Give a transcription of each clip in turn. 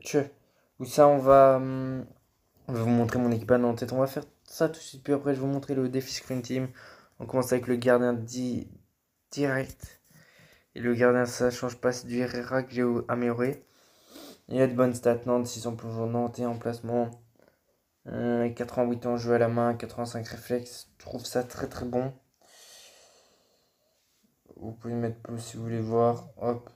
Je... Ou ça, je vais vous montrer mon équipe à Nantes. On va faire ça tout de suite. Puis après, je vais vous montrer le défi Screen Team. On commence avec le gardien direct. Et le gardien, ça change pas. C'est du Herrera que j'ai amélioré. Il y a de bonnes stats. Nantes, 600 plongeons. Nantes et emplacement. 88 ans jeu à la main. 85 réflexes. Je trouve ça très très bon. Vous pouvez mettre plus si vous voulez voir. Hop.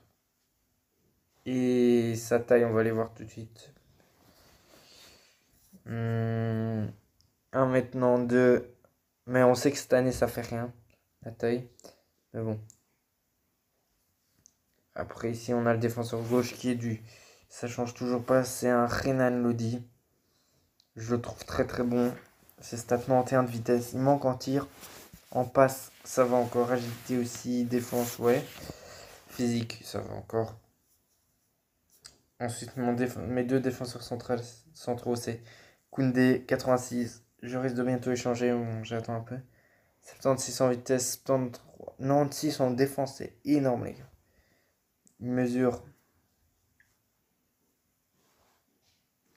Et sa taille, on va aller voir tout de suite. 1 maintenant 2. Mais on sait que cette année ça fait rien. La taille. Mais bon. Après ici on a le défenseur gauche qui est du. Ça change toujours pas. C'est un Renan Lodi. Je le trouve très très bon. C'est stat 91 de vitesse. Il manque en tir. En passe, ça va encore. Agilité aussi. Défense, ouais. Physique, ça va encore. Ensuite, mes deux défenseurs centraux, c'est Koundé, 86. Je risque de bientôt échanger. J'attends un peu. 76 en vitesse, 73. 96 en défense, c'est énorme, les gars. Il mesure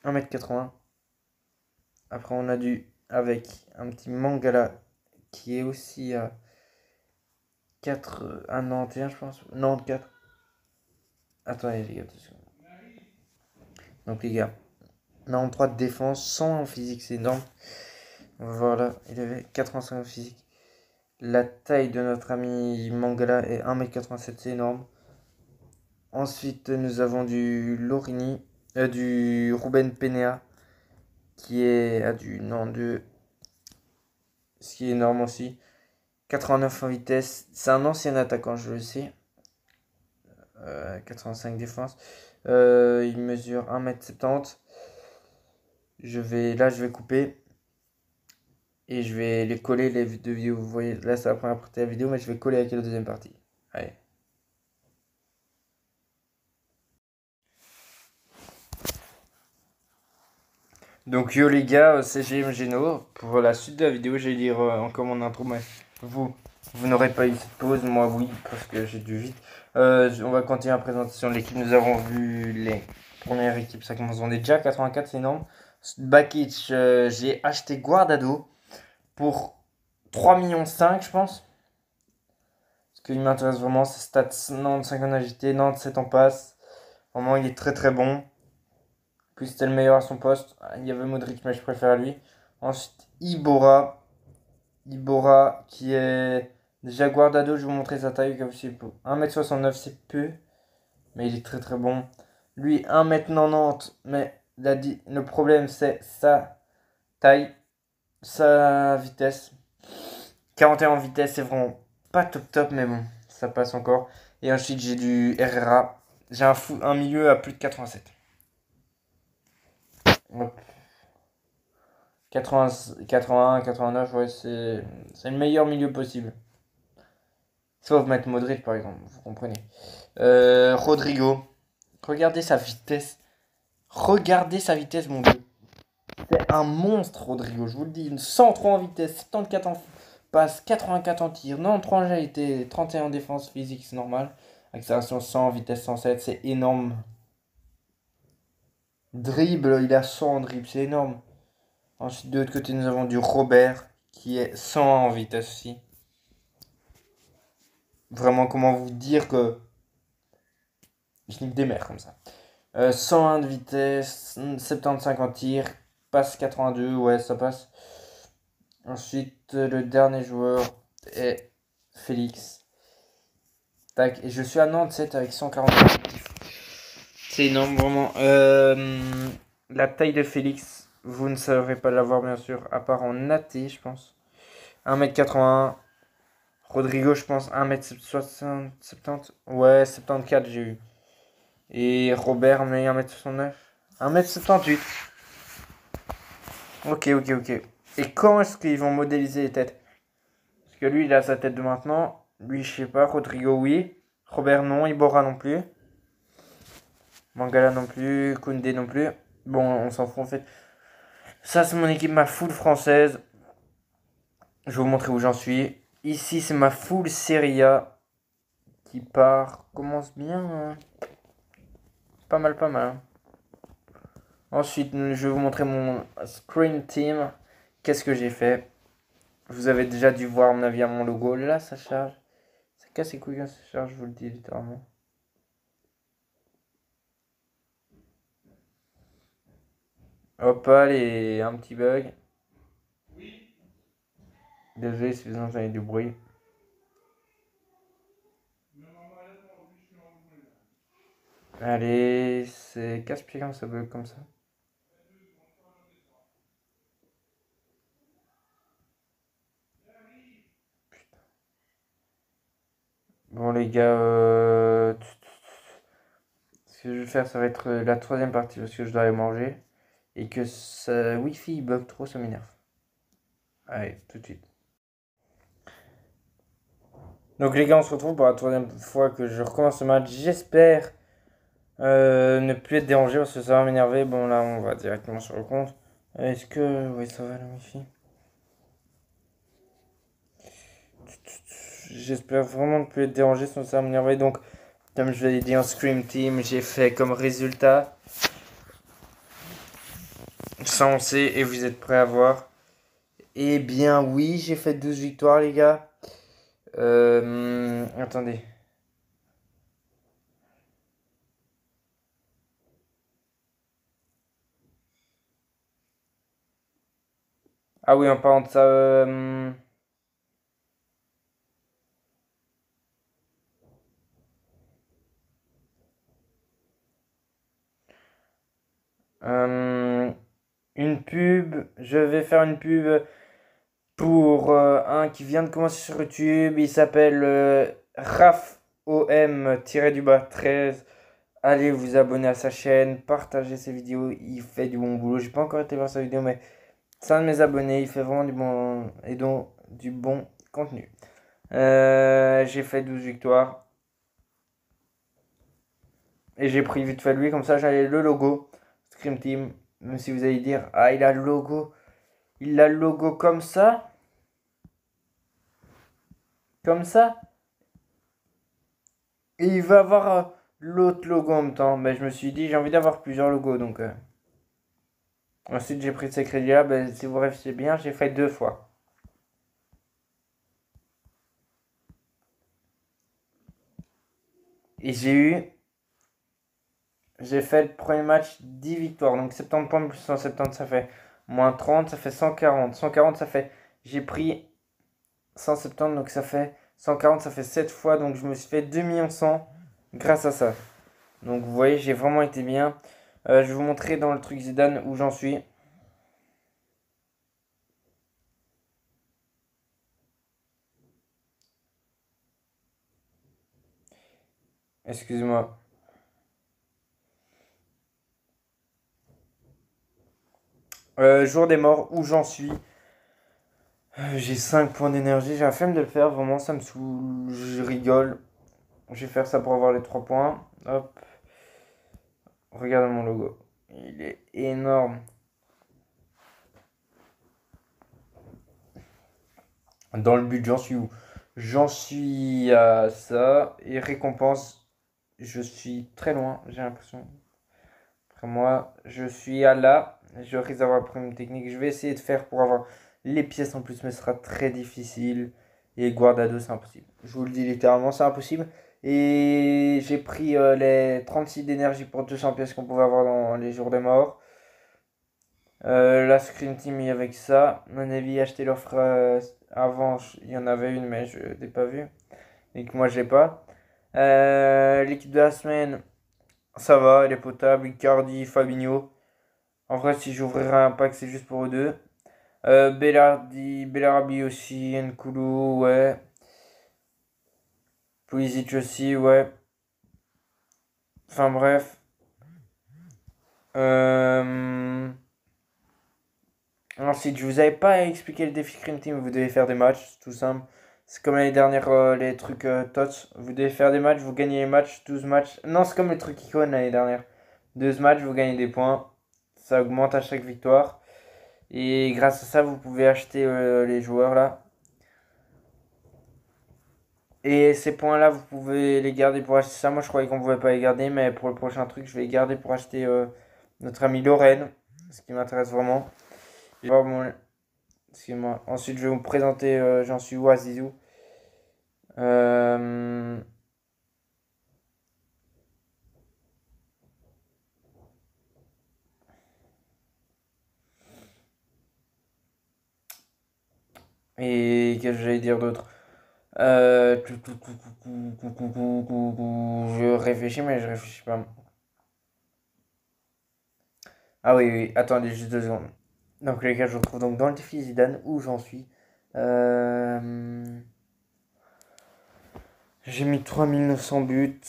1m80. Après, on a avec un petit Mangala qui est aussi à 91, je pense. 94. Attendez, les gars. Donc, les gars, 93 de défense, 100 en physique, c'est énorme. Voilà, il avait 85 en physique. La taille de notre ami Mangala est 1m87, c'est énorme. Ensuite, nous avons du Lorini, du Ruben Penea, qui est à du non, de ce qui est énorme aussi. 89 en vitesse, c'est un ancien attaquant, je le sais. 85 défense. Il mesure 1m70. Je vais couper. Et je vais les coller, les deux vidéos. Vous voyez, là c'est la première partie de la vidéo, mais je vais coller avec la deuxième partie. Allez. Donc yo les gars, c'est GM Geno. Pour la suite de la vidéo, je vais lire encore mon intro, mais vous n'aurez pas eu cette pause, moi oui, parce que j'ai dû vite. On va continuer la présentation de l'équipe. Nous avons vu les premières équipes, ça commence. On est déjà 84, c'est énorme. Bakic, j'ai acheté Guardado pour 3,5 millions, je pense. Ce qui m'intéresse vraiment, c'est stats Nantes 5 en agité, Nantes 7 en passe. Vraiment, il est très très bon. Plus c'était le meilleur à son poste. Il y avait Modric, mais je préfère lui. Ensuite, Ibora. Ibora qui est déjà Guardado, je vais vous montrer sa taille. 1m69, c'est peu. Mais il est très très bon. Lui, 1m90. Mais le problème, c'est sa taille, sa vitesse. 41 en vitesse, c'est vraiment pas top top, mais bon, ça passe encore. Et ensuite, j'ai du Herrera. J'ai un milieu à plus de 87. Hop. 80, 81, 89, ouais, c'est le meilleur milieu possible. Sauf mettre Modric, par exemple, vous comprenez. Rodrigo. Regardez sa vitesse. Regardez sa vitesse, mon dieu. C'est un monstre, Rodrigo, je vous le dis. 103 en vitesse, 74 en passe, 84 en tir, 93 en agilité, 31 en défense physique, c'est normal. Accélération 100, vitesse 107, c'est énorme. Dribble, il a 100 en dribble, c'est énorme. Ensuite, de l'autre côté, nous avons du Robert, qui est 101 en vitesse aussi. Vraiment, comment vous dire que je nique des mers comme ça. 101 de vitesse, 75 en tir, passe 82, ouais, ça passe. Ensuite, le dernier joueur est Félix. Tac, et je suis à Nantes 7 avec 140. C'est énorme, vraiment. La taille de Félix, vous ne saurez pas l'avoir, bien sûr, à part en AT, je pense. 1m81. Rodrigo, je pense, 1m60, 70. Ouais, 74, j'ai eu. Et Robert, mais 1m69. 1m78. Ok. Et quand est-ce qu'ils vont modéliser les têtes? Parce que lui, il a sa tête de maintenant. Lui, je sais pas. Rodrigo, oui. Robert, non. Ibora, non plus. Mangala, non plus. Koundé, non plus. Bon, on s'en fout, en fait. Ça, c'est mon équipe, ma full française. Je vais vous montrer où j'en suis. Ici, c'est ma full Serie A qui part commence bien. Hein. Pas mal, pas mal. Hein. Ensuite, je vais vous montrer mon Scream Team. Qu'est-ce que j'ai fait? Vous avez déjà dû voir, à mon avis, à mon logo. Là, ça charge. Ça casse les couilles quand ça charge, je vous le dis littéralement. Hop, allez, un petit bug. Désolé si vous entendez du bruit. Allez, c'est casse-pied quand ça bug comme ça. Bon les gars, ce que je vais faire, ça va être la troisième partie parce que je dois aller manger. Et que ça Wi-Fi bug trop, ça m'énerve. Allez, tout de suite. Donc les gars, on se retrouve pour la troisième fois que je recommence ce match. J'espère ne plus être dérangé parce que ça va m'énerver. Bon là, on va directement sur le compte. Est-ce que... Oui, ça va la Wi-Fi. J'espère vraiment ne plus être dérangé, sinon ça va m'énerver. Donc, comme je l'ai dit en Scream Team, j'ai fait comme résultat. Ça on sait et vous êtes prêts à voir. Eh bien oui, j'ai fait 12 victoires les gars. Attendez. Ah oui, en parlant de ça, une pub. Je vais faire une pub pour un qui vient de commencer sur YouTube. Il s'appelle RafOM-13. Allez vous abonner à sa chaîne, partagez ses vidéos. Il fait du bon boulot. J'ai pas encore été voir sa vidéo, mais c'est un de mes abonnés. Il fait vraiment du bon et donc du bon contenu. J'ai fait 12 victoires. Et j'ai pris vite fait lui, comme ça j'avais le logo. Scream Team. Même si vous allez dire, ah il a le logo. Il a le logo comme ça. Comme ça. Et il va avoir l'autre logo en même temps. Mais je me suis dit, j'ai envie d'avoir plusieurs logos. Donc ensuite j'ai pris ces crédits là. Ben, si vous réfléchissez bien, j'ai fait 2 fois. Et j'ai fait le premier match 10 victoires. Donc 70 points plus 170, ça fait moins 30, ça fait 140. 140, ça fait, j'ai pris 170, donc ça fait 140, ça fait 7 fois. Donc je me suis fait 2 100 000 grâce à ça. Donc vous voyez, j'ai vraiment été bien. Je vais vous montrer dans le truc Zidane où j'en suis. Excusez-moi. Jour des morts, où j'en suis. J'ai 5 points d'énergie. J'ai la flemme de le faire. Vraiment, ça me saoule. Je rigole. Je vais faire ça pour avoir les 3 points. Hop. Regarde mon logo. Il est énorme. Dans le but, j'en suis où? J'en suis à ça. Et récompense, je suis très loin, j'ai l'impression. Après moi, je suis à là. Je risque d'avoir la première technique. Je vais essayer de faire pour avoir les pièces en plus, mais ce sera très difficile. Et Guardado, c'est impossible. Je vous le dis littéralement, c'est impossible. Et j'ai pris les 36 d'énergie pour 200 pièces qu'on pouvait avoir dans les jours des morts. La Screen Team avec ça. À mon avis, acheter l'offre avant, il y en avait une, mais je l'ai pas vue. Et que moi, je l'ai pas. L'équipe de la semaine, ça va, elle est potable. Icardi, Fabinho. En vrai, si j'ouvrirais un pack, c'est juste pour eux deux. Bellarabi aussi, Nkoulou, ouais. Pulisic aussi, ouais. Enfin bref. Ensuite, je vous avais pas expliqué le défi Scream Team. Vous devez faire des matchs, tout simple. C'est comme l'année dernière, les trucs TOTS. Vous devez faire des matchs, vous gagnez les matchs, 12 matchs. Non, c'est comme les trucs Icon l'année dernière. 12 matchs, vous gagnez des points. Ça augmente à chaque victoire. Et grâce à ça, vous pouvez acheter les joueurs là. Et ces points-là, vous pouvez les garder pour acheter ça. Moi, je croyais qu'on pouvait pas les garder, mais pour le prochain truc, je vais les garder pour acheter notre amie Lorraine, ce qui m'intéresse vraiment. Et voir excusez-moi. Ensuite, je vais vous présenter J'en suis où, Azizou. Euh, Et qu'est-ce que j'allais dire d'autre? Je réfléchis, mais je réfléchis pas. Ah oui, oui, attendez juste 2 secondes. Donc les gars, je retrouve donc dans le défi Zidane où j'en suis. Euh, J'ai mis 3900 buts.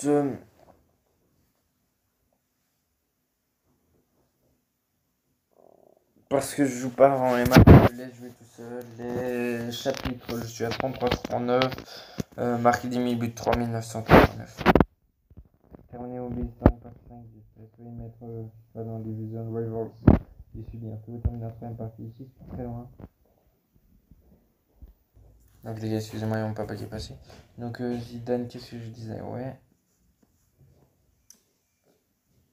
Parce que je joue pas avant les matchs, je laisse jouer tout seul. Les chapitres, je suis à 33-39. Marqué 10 000 buts, 3939. Terminé au base dans le 5, j'espère mettre pas dans Division Rivals. J'y suis bientôt, terminé la troisième partie ici, c'est très loin. Donc les gars, excusez-moi, il y a mon papa qui est passé. Donc Zidane, qu'est-ce que je disais? Ouais.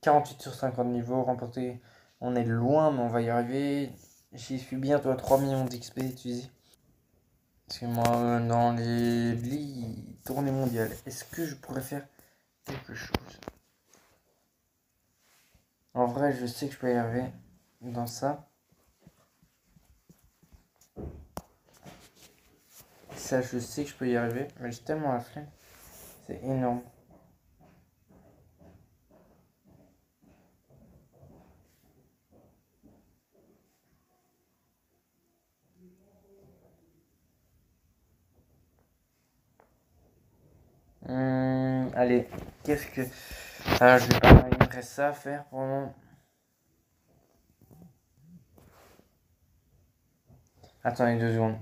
48 sur 50 niveaux, remporté. On est loin, mais on va y arriver. J'y suis bientôt à 3 millions d'XP utilisés. Parce que moi, dans les tournées mondiales, est-ce que je pourrais faire quelque chose? En vrai, je sais que je peux y arriver dans ça. Ça, je sais que je peux y arriver, mais j'ai tellement la flemme. C'est énorme. Allez, qu'est-ce que... Ah, je vais pas... Il me reste ça à faire pour le moment. Attendez 2 secondes.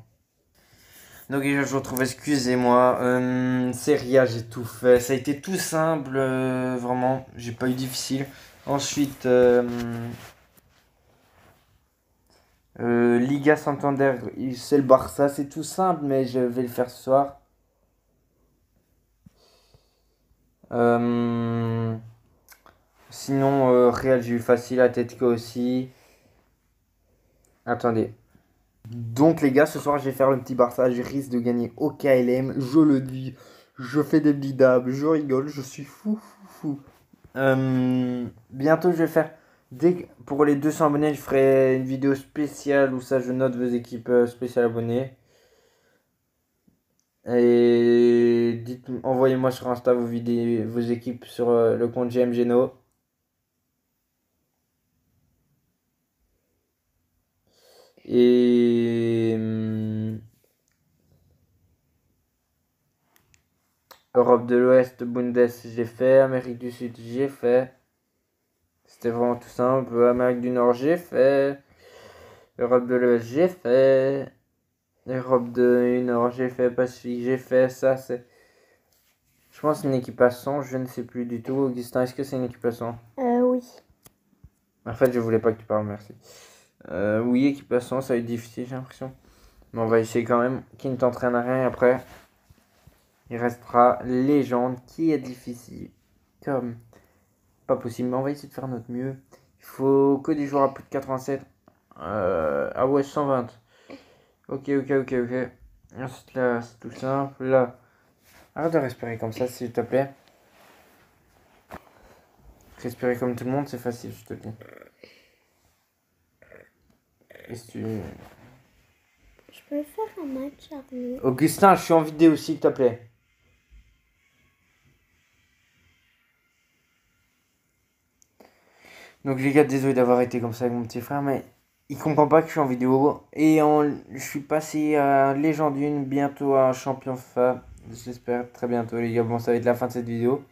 Donc déjà, je retrouve, excusez-moi. Seria, j'ai tout fait. Ça a été tout simple, vraiment. J'ai pas eu difficile. Ensuite, Liga Santander, c'est le Barça. C'est tout simple, mais je vais le faire ce soir. Sinon, Real, j'ai eu facile. Atletico aussi. Attendez. Donc les gars, ce soir je vais faire le petit Barça, je risque de gagner au KLM, je le dis, je fais des bidables, je rigole, je suis fou, fou, fou. Bientôt je vais faire, pour les 200 abonnés, je ferai une vidéo spéciale où ça je note vos équipes spéciales abonnées. Et envoyez-moi sur Insta vos vidéos, vos équipes sur le compte GMGeno. Et Europe de l'Ouest, Bundes, j'ai fait. Amérique du Sud, j'ai fait. C'était vraiment tout simple. Amérique du Nord, j'ai fait. Europe de l'Ouest, j'ai fait. Europe du Nord, j'ai fait. Pacifique, j'ai fait. Ça, c'est. Je pense que c'est une équipe à 100, je ne sais plus du tout. Augustin, est-ce que c'est une équipe à 100? Oui. En fait, je voulais pas que tu parles, merci. Oui, équipe à 100, ça va être difficile, j'ai l'impression. Mais on va essayer quand même. Qui ne t'entraîne à rien et après. Il restera légende qui est difficile. Comme. Pas possible, mais on va essayer de faire notre mieux. Il faut que des joueurs à plus de 87. Ah ouais, 120. Ok. Ensuite là, c'est tout simple. Là, arrête de respirer comme ça, s'il te plaît. Respirer comme tout le monde, c'est facile, je te le dis. Est-ce que Je peux faire un match, Arnaud. Augustin, je suis en vidéo, s'il te plaît. Donc les gars, désolé d'avoir été comme ça avec mon petit frère, mais il comprend pas que je suis en vidéo. Et je suis passé à Légende 1, bientôt à Champion FIFA. J'espère très bientôt les gars. Bon, ça va être la fin de cette vidéo.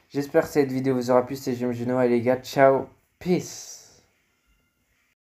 J'espère que cette vidéo vous aura plu. C'était GMGeno et les gars, ciao, peace.